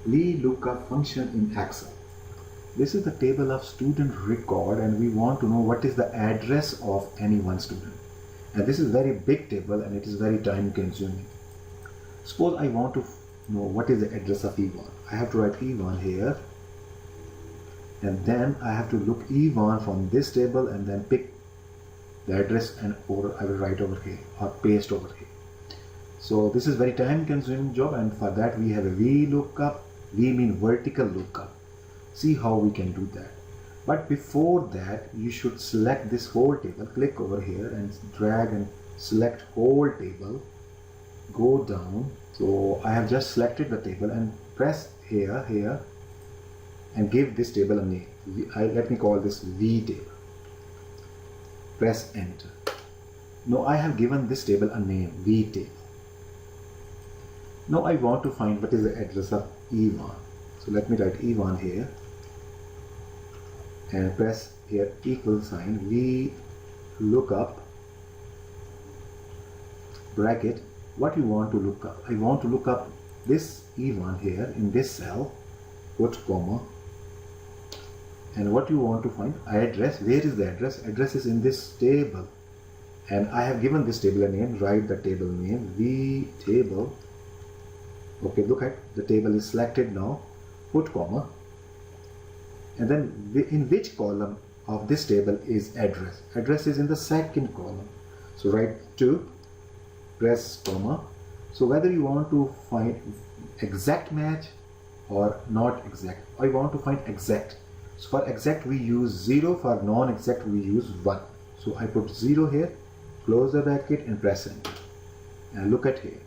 Vlookup function in Excel. This is the table of student record and we want to know what is the address of any one student. And this is very big table and it is very time consuming. Suppose I want to know what is the address of E1. I have to write E1 here and then I have to look E1 from this table and then pick the address and I will write over here or paste over here. So this is very time consuming job, and for that we have a VLOOKUP. V mean vertical lookup. See how we can do that. But before that you should select this whole table. Click over here and drag and select whole table. Go down. So I have just selected the table and press here and give this table a name. Let me call this V table. Press enter. Now I have given this table a name, V table. Now I want to find what is the address of E1. So let me write E1 here and press here equal sign VLOOKUP bracket. What you want to look up? I want to look up this E1 here in this cell, put comma, and what you want to find address. Where is the address? Address is in this table and I have given this table a name. Write the table name V table. Okay, look at the table is selected now. Put comma and then in which column of this table is address? Address is in the second column. So write 2, press comma. So whether you want to find exact match or not exact, I want to find exact. So for exact we use 0, for non-exact we use 1. So I put 0 here, close the bracket and press enter. And look at here.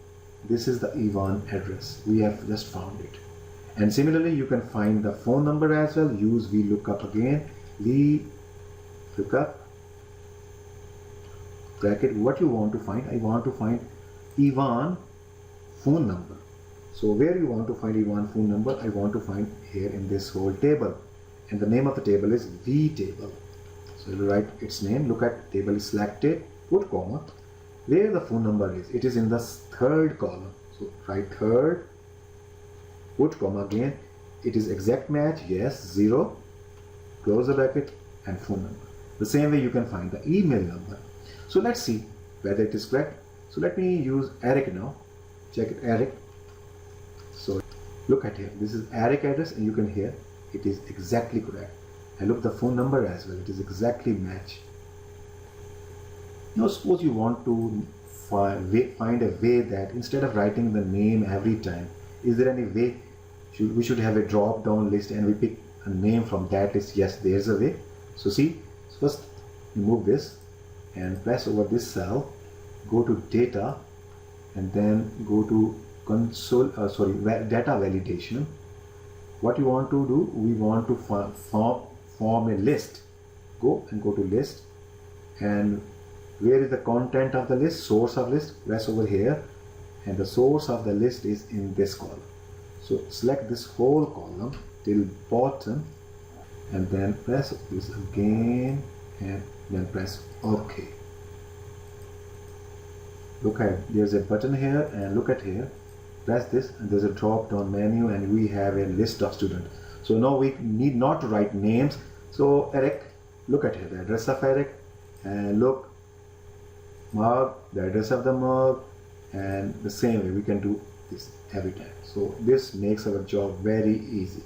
This is the E1 address. We have just found it. And similarly you can find the phone number as well. Use VLOOKUP again. VLOOKUP bracket. What you want to find? I want to find E1 phone number. So where you want to find E1 phone number? I want to find here in this whole table. And the name of the table is V table. So you write its name. Look at table is selected. Put comma. Where the phone number is? It is in the third column. So write third. Put comma again. It is exact match. Yes. 0. Close the bracket and phone number. The same way you can find the email number. So let's see whether it is correct. So let me use Eric now. Check it, Eric. So look at here. This is Eric address and you can hear it is exactly correct. And look the phone number as well. It is exactly match. Now suppose you want to find a way that instead of writing the name every time, is there any way we should have a drop down list and we pick a name from that list? Yes, there's a way. So see, first remove this and press over this cell, go to data and then go to data validation. What you want to do, we want to form a list. Go to list, and where is the content of the list? Source of list. Press over here and the source of the list is in this column. So select this whole column till bottom and then press this again and then press OK. Look at, there's a button here and look at here. Press this and there's a drop down menu and we have a list of students. So now we need not to write names. So Eric, look at here, the address of Eric, and look, Mark, the address of the Mark, and the same way we can do this every time. So this makes our job very easy.